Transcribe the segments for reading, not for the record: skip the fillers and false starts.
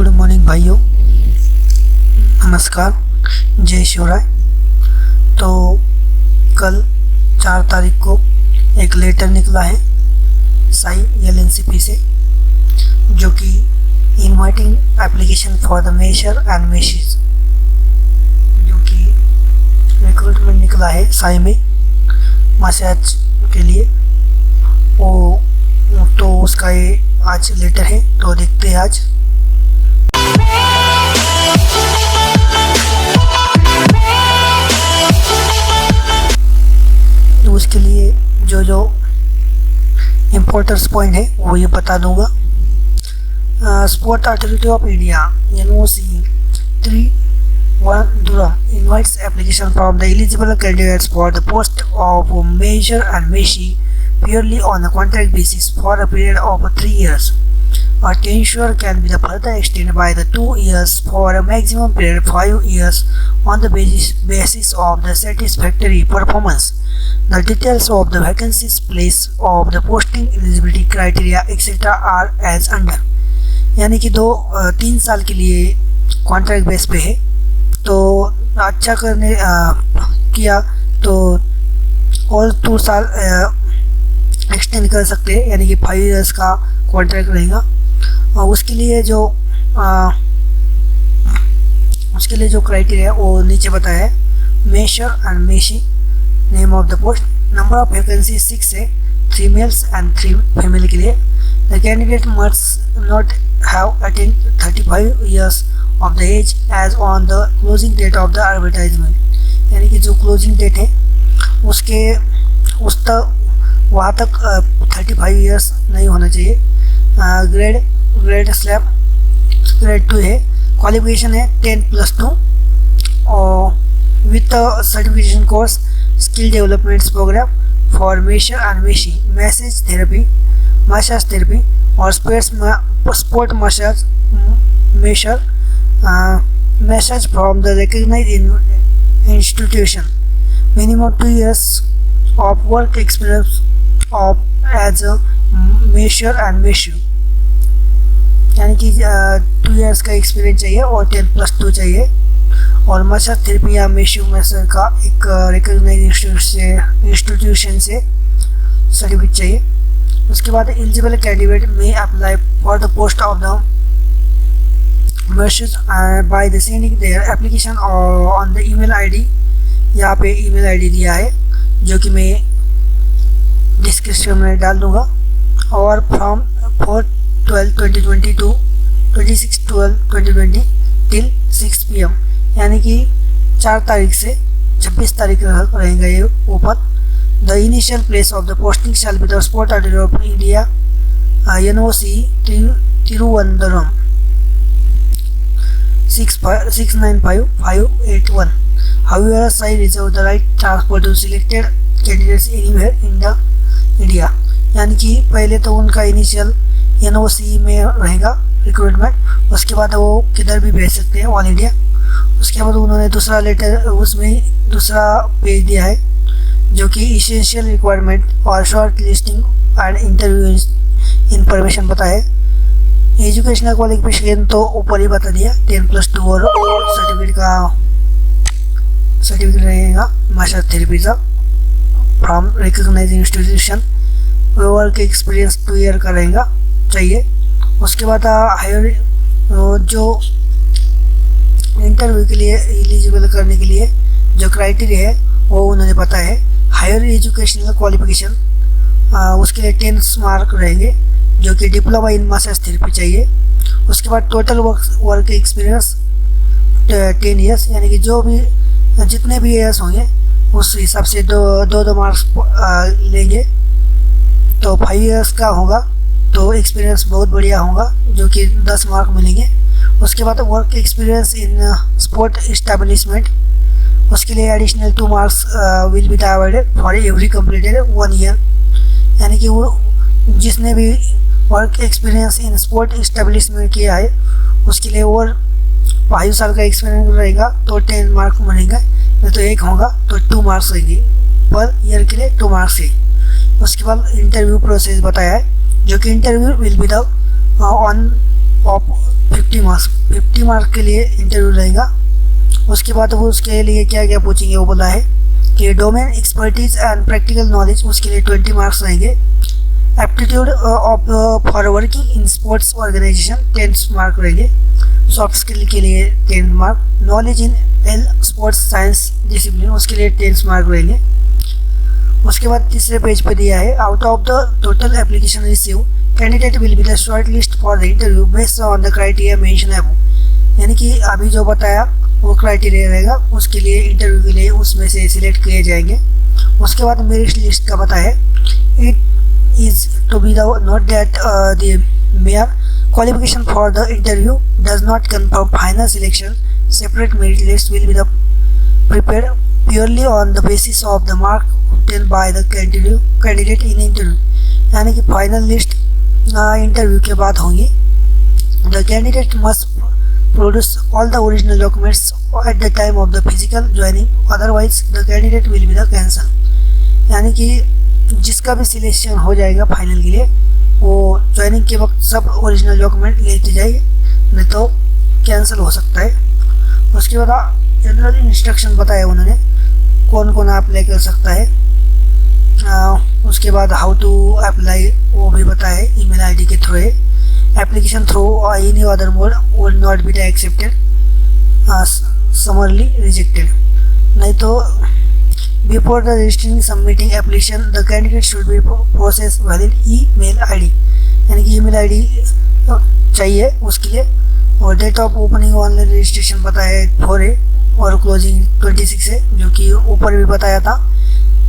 Good morning भाइयों, नमस्कार, जय शिवराय। तो कल 4 तारीख को एक लेटर निकला है साई एलएनसीपी से, जो कि inviting application for the measure and measures, जो कि रिक्रूटमेंट निकला है साई में मसाज के लिए। वो तो उसका ये आज लेटर है, तो देखते हैं आज। तो उसके लिए जो इम्पोर्टेंस पॉइंट है वो ये बता दूंगा। Sport authority of India NOC 3 Durham invites application from the eligible candidates for the post of Measure and Meshi purely on a contract basis for a period of 3 years. A tenure can be further extended by the 2 years for a maximum period of 5 years on the basis of the satisfactory performance. The details of the vacancies, place of the posting, eligibility criteria, etc. are as under. यानी कि 3 साल के लिए contract base पे है, तो अच्छा करने किया तो और 2 साल एक्सटेंड कर सकते हैं, यानी कि 5 इयर्स का कॉन्ट्रैक्ट रहेगा। उसके लिए जो क्राइटेरिया वो नीचे बताया है। Masseur and masseuse, name of the post, number of vacancy 6 है, 3 मेल्स एंड 3 फीमेल के लिए। The candidate must not have attained 35 years of the age age on the closing date of the advertisement, यानी कि जो closing date है वहाँ तक 35 years नहीं होना चाहिए। ग्रेड स्लैब ग्रेड 2 है। क्वालिफिकेशन है 10+2 और with certification course skill development programme for masseur and masseuse, message therapy, massage therapy और sport massage masseur message from the recognized institution. Minimum 2 years of work experience as a measure and measure, यानी कि 2 years का experience चाहिए और 10+2 चाहिए, और massage therapy या Meshu measure का एक रिकॉग्नाइज्ड इंस्टीट्यूशन से सर्टिफिकेट चाहिए। उसके बाद एलिजिबल कैंडिडेट में apply for the post of the measures by the sending their application on the email ID। यहाँ पे ईमेल आईडी दिया है जो कि मैं डिस्क्रिप्शन में डाल दूँगा। और फ्रॉम 4/12/2020 to 26/12/2020 till 6 PM, यानी कि 4 तारीख से 26 तारीख रहेगा ये open. The initial place of the posting shell be the sport authority of India NOC Thiruvananthapuram 695-581। However, Sai reserve the right transport to selected candidates anywhere in the India, यानी कि पहले तो उनका इनिशियल NOC में रहेगा रिक्रूटमेंट, उसके बाद वो किधर भी भेज सकते हैं ऑल इंडिया। उसके बाद उन्होंने दूसरा लेटर, उसमें दूसरा पेज दिया है जो कि इसेंशियल रिक्वायरमेंट और short listing and interview information बताया है। एजुकेशनल क्वालिफिकेशन तो ऊपर ही बता दिया, 10+2 और सर्टिफिकेट रहेगा मसाज थेरेपी का from recognised institution. Work experience 2 year का रहेगा चाहिए। उसके बाद हायर जो इंटरव्यू के लिए एलिजिबल करने के लिए जो क्राइटेरिया है वो उन्होंने बताया है। हायर एजुकेशनल क्वालिफिकेशन, उसके लिए 10 मार्क रहेंगे जो कि डिप्लोमा इन मसाज थेरेपी चाहिए। उसके बाद टोटल वर्क एक्सपीरियंस 10 ईयर्स, यानी कि जितने भी ईयर्स होंगे उस हिसाब से दो मार्क्स लेंगे, तो 5 ईयर्स का होगा तो एक्सपीरियंस बहुत बढ़िया होगा जो कि 10 मार्क मिलेंगे। उसके बाद work experience in sport establishment, उसके लिए additional 2 marks will be awarded for every completed 1 year, यानी कि वो जिसने भी work experience in sport establishment किया है उसके लिए और 5 साल का एक्सपीरियंस रहेगा तो 10 मार्क्स मिलेंगे, नहीं तो 1 होगा तो 2 मार्क्स रहेंगे पर ईयर के लिए 2 मार्क्स है। उसके बाद इंटरव्यू प्रोसेस बताया है जो कि interview will be the on off 50 mark के लिए इंटरव्यू रहेगा। उसके बाद वो उसके लिए क्या क्या पूछेंगे वो बोला है कि domain expertise and practical knowledge, उसके लिए 20 मार्क्स रहेंगे। Aptitude of for working in sports organisation 10 mark रहेंगे। सॉफ्ट स्किल के लिए 10 mark. Knowledge in all sports science discipline, उसके लिए 10 मार्क रहेंगे। उसके बाद तीसरे पेज पे दिया है out of the total application receive candidate will be the short list for the interview based on the criteria mention above. यानी कि अभी जो बताया वो क्राइटेरिया रहेगा, उसके लिए इंटरव्यू के लिए उसमें से सिलेक्ट किए जाएंगे। उसके बाद मेरिट लिस्ट का पता है it is to be the note that the major qualification for the interview does not confirm final selection. Separate merit list will be prepared purely on the basis of the mark obtained by the candidate in interview. यानी कि final list interview के बाद होंगी। The candidate must produce all the original documents at the time of the physical joining, otherwise the candidate will be the cancel. यानी कि जिसका भी selection हो जाएगा फाइनल के लिए वो ज्वाइनिंग के वक्त सब ओरिजिनल डॉक्यूमेंट लेते जाइए, नहीं तो कैंसिल हो सकता है। उसके बाद जनरल इंस्ट्रक्शन बताया उन्होंने कौन कौन अप्लाई कर सकता है। उसके बाद हाउ टू अप्लाई वो भी बताया है, ईमेल आईडी के थ्रू है। एप्लीकेशन थ्रू और any other mode will not be accepted, summarily rejected. नहीं तो before the registering submitting application the candidate should be process valid email ID, यानी कि ईमेल आईडी चाहिए उसके लिए। और date of opening online registration पता है 4 है और क्लोजिंग 26 है, जो कि ऊपर भी बताया था।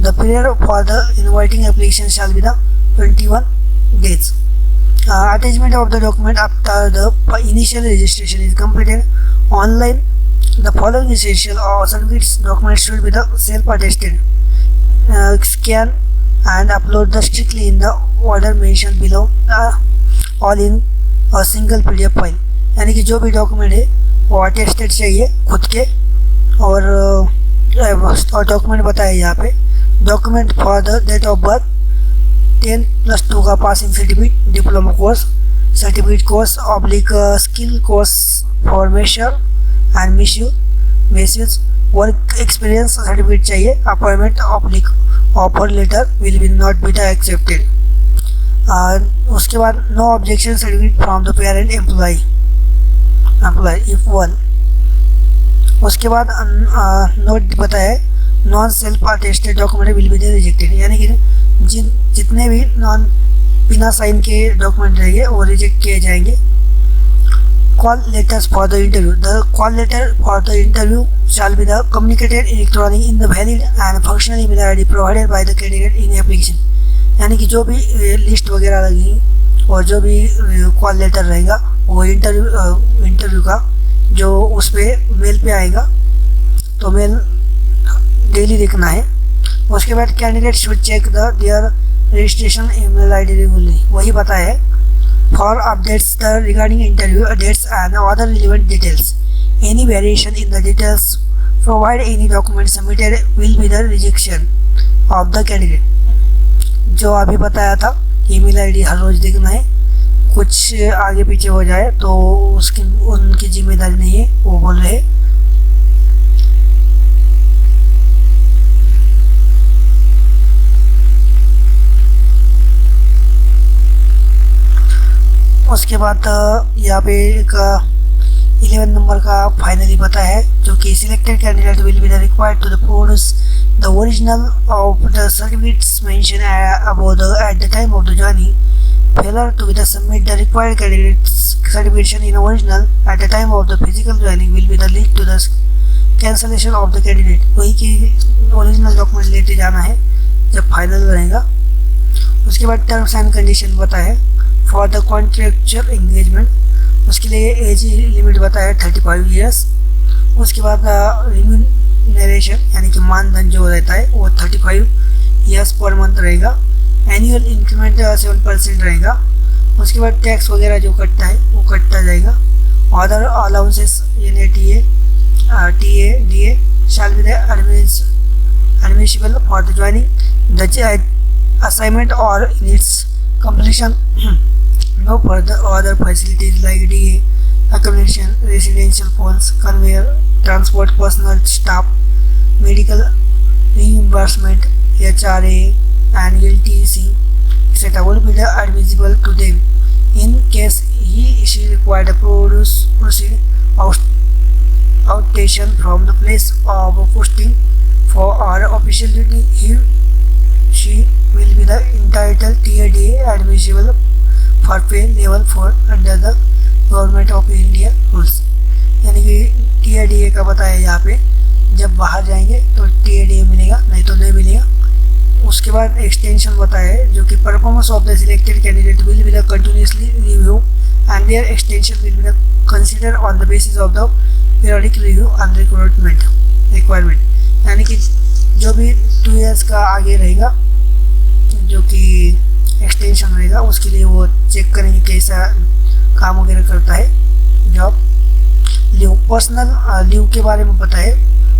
The period for the inviting application shall be the 21 days. Attachment of the document after the initial registration is completed online. The following essential or certificates documents should be the self-attested. Scan and upload the strictly in the order mentioned below, all in a single PDF file. यानी कि जो भी document है वो attested चाहिए खुद के। और डॉक्यूमेंट बताया यहाँ पे document for the date of birth, 10+2 का passing certificate, diploma course certificate course oblique skill course for major and misuse, work experience certificate चाहिए। Appointment oblique offer letter will be not be accepted. उसके बाद no objection certificate from the parent employ if one. उसके बाद note बताया non self attested document will be rejected, यानी कि जितने भी नॉन बिना साइन के डॉक्यूमेंट रहेंगे वो रिजेक्ट किए जाएंगे। Call letters for the interview. The call letter for the interview shall be the communicated electronically in the valid and functional email ID provided by the candidate in application. यानी कि जो भी list वगैरह लगेगी और जो भी कॉल लेटर रहेगा वो इंटरव्यू का जो उस पर मेल पे आएगा, तो मेल डेली देखना है। उसके बाद candidate should check the their registration email ID regularly, वही बताया है। For updates regarding interview dates and other relevant details, any variation in the details provide any document submitted will be the rejection of the candidate. जो अभी बताया था email ID हर रोज देखना है, कुछ आगे पीछे हो जाए तो उनकी जिम्मेदारी नहीं है, वो बोल रहे हैं। उसके बाद यहाँ पे एक 11 नंबर का फाइनली पता है, जो कि selected candidate will be required to the produce the original of the certificates mention above the at the time of the joining. Failure to be submit the required candidates certification in original at the time of the physical joining will be the lead to the cancellation of the candidate. वही कि original document लेते जाना है जब final रहेगा। उसके बाद terms and condition बताया है फॉर द कॉन्ट्रेक्चुअल एंगेजमेंट, उसके लिए एज लिमिट बताया 35 ईयर्स। उसके बाद रिम्यूनरेशन यानी कि मानधन जो रहता है वो 35 ईयर्स पर मंथ रहेगा। एनुअल इंक्रीमेंट 7% रहेगा। उसके बाद टैक्स वगैरह जो कटता है वो कटता जाएगा। अदर अलाउंसेस यानी TA DA shall be admissible for the joining the assignment or in its completion. No further other facilities like DA accommodation, residential phones, conveyor, transport, personal staff, medical reimbursement, HRA, annual TC, etc. will be admissible to them. In case she required to proceed outstation from the place of posting for our official duty, she will be entitled TADA admissible for pay level 4 under the government of India rules. यानी कि TADA का बताया यहाँ पे, जब बाहर जाएंगे तो TADA मिलेगा, नहीं तो नहीं मिलेगा। उसके बाद एक्सटेंशन बताया है जो कि performance of the selected candidate will be the continuously review and their extension will be the consider on the basis of the periodic review and requirement. यानी कि जो भी 2 years का आगे रहेगा जो कि एक्सटेंशन रहेगा, उसके लिए वो चेक करेंगे कैसा काम वगैरह करता है। जॉब लीव, पर्सनल लीव के बारे में पता है।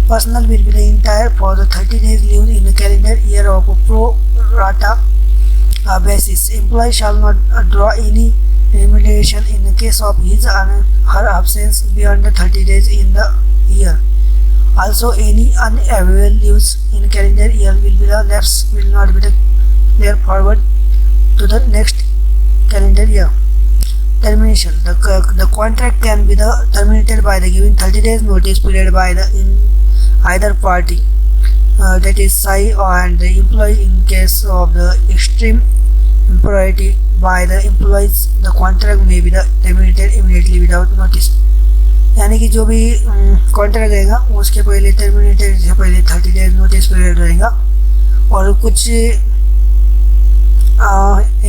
Personal will be the entire for the 30 days leave in calendar year of pro rata basis. Employee shall not draw any remuneration in the case of his and her absence beyond the 30 days in the year. Also, any unavailable leaves in calendar year will be the lapse will not be carried forward to the next calendar year. Termination. The contract can be terminated by the giving 30 days notice period by either party, that is SAI and the employee. In case of the extreme imperative by the employees, the contract may be terminated immediately without notice. यानी कि जो भी contract रहेगा उसके पहले terminated से पहले 30 days notice period रहेगा। और कुछ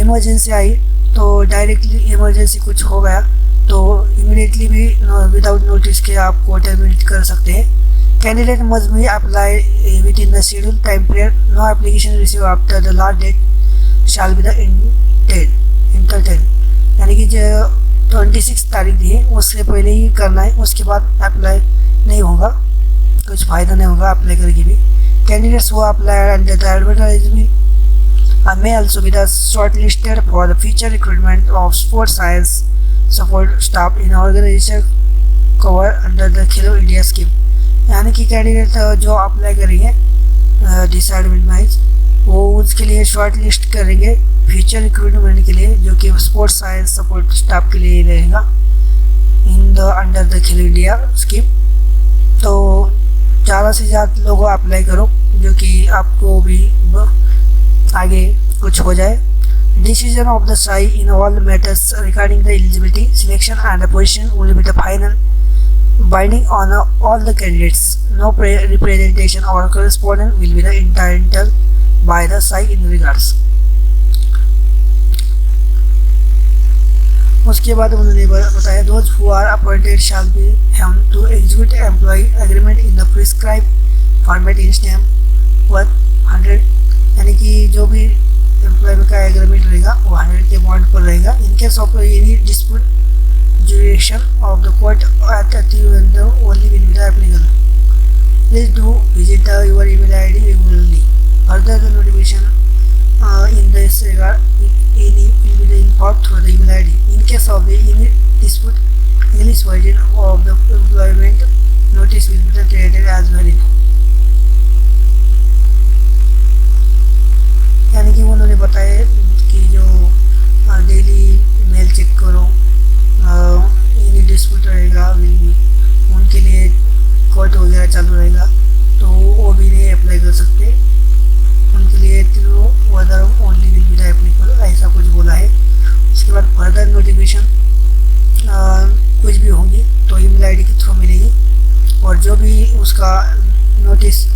इमरजेंसी आई तो डायरेक्टली इमरजेंसी कुछ हो गया तो इमीडिएटली भी विदाउट नोटिस के आपको टर्मिनेट कर सकते हैं। Candidate must be apply within the schedule time period. No application receive after the last date shall be the entertain. यानी कि जो 26 तारीख दी है उससे पहले ही करना है, उसके बाद अप्लाई नहीं होगा, कुछ फ़ायदा नहीं होगा अप्लाई करके भी। कैंडिडेट्स वो apply under the advertisement may also be shortlisted for the future recruitment of sports science support staff in organization covered under the Khelo India scheme. यानी कि कैंडिडेट जो अप्लाई करेंगे डिसएडवाइज वो उसके लिए शॉर्ट लिस्ट करेंगे फ्यूचर रिक्रूटमेंट के लिए, जो कि स्पोर्ट्स साइंस सपोर्ट स्टाफ के लिए रहेगा in the under the Khelo India scheme. तो ज़्यादा से ज़्यादा लोगों अप्लाई करो जो कि आपको भी आगे कुछ हो जाए। Decision of the SAI in all matters regarding the eligibility, selection and the position will be the final binding on all the candidates. No representation or correspondence will be entitled by the SAI in regards. उसके बाद उन्होंने बताया those who are appointed shall be held to execute employee agreement in the prescribed format in stamp 100। यानी कि जो भी employ का agreement रहेगा वो 100 के बॉन्ड पर रहेगा। In case of any dispute duration of the court at only will be applicable. Please do visit your email ID regularly. Further the notification in this regard any will be informed through the email ID. In case of the any dispute, English version of the employment notice will be treated as valid. यानी कि उन्होंने बताया कि जो daily mail check करो, any dispute रहेगा उनके लिए कोर्ट वगैरह चालू रहेगा तो वो भी नहीं अप्लाई कर सकते, उनके लिए through Vadar only will be applicable, ऐसा कुछ बोला है। उसके बाद फर्दर नोटिफिकेशन कुछ भी होगी तो ईमेल ID के थ्रू मिलेगी और जो भी उसका नोटिस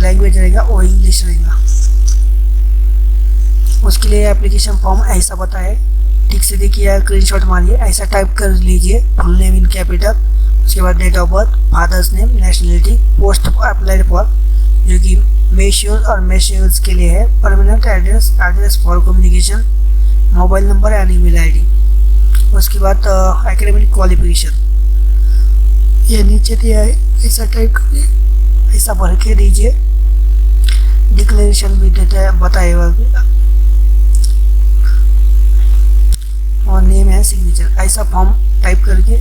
लैंग्वेज रहेगा वो इंग्लिश रहेगा। उसके लिए एप्लीकेशन फॉर्म ऐसा बताए, ठीक से देखिए, स्क्रीनशॉट मारिए, ऐसा टाइप कर लीजिए, फुल नेम इन कैपिटल, उसके बाद date of birth, father's name, nationality, post applied for जो कि मेश्योर्स और मेश्योर्स के लिए है, permanent address, address for communication, mobile number and email ID। उसके बाद एकेडमिक क्वालिफिकेशन ये नीचे दिया है, ऐसा टाइप करिए, ऐसा भर के दीजिए, डिक्लेरेशन भी देता है बताएगा और नेम है सिग्नेचर, ऐसा फॉर्म टाइप करके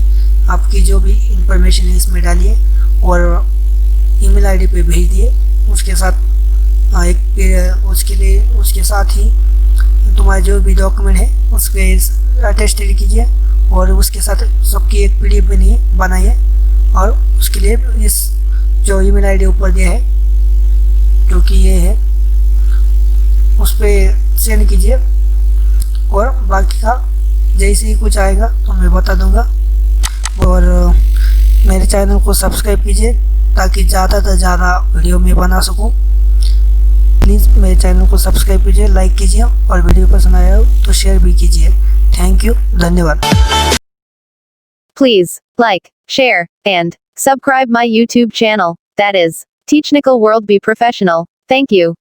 आपकी जो भी इंफॉर्मेशन है इसमें डालिए और ईमेल आईडी पे भेज दिए। उसके साथ उसके लिए उसके साथ ही तुम्हारे जो भी डॉक्यूमेंट है उसके अटेस्टेड कीजिए और उसके साथ सबकी एक PDF बनाइए और उसके लिए इस जो ईमेल आईडी ऊपर दिया है जो कि ये है उस पर सेंड कीजिए और बाकी का जैसे ही कुछ आएगा तो मैं बता दूंगा। और मेरे चैनल को सब्सक्राइब कीजिए ताकि ज़्यादा से ज़्यादा वीडियो मैं बना सकूं। प्लीज़ मेरे चैनल को सब्सक्राइब कीजिए, लाइक कीजिए और वीडियो पसंद आया हो तो शेयर भी कीजिए। थैंक यू, धन्यवाद। Please like, share, and subscribe my YouTube channel, that is, Technical World Be Professional. Thank you.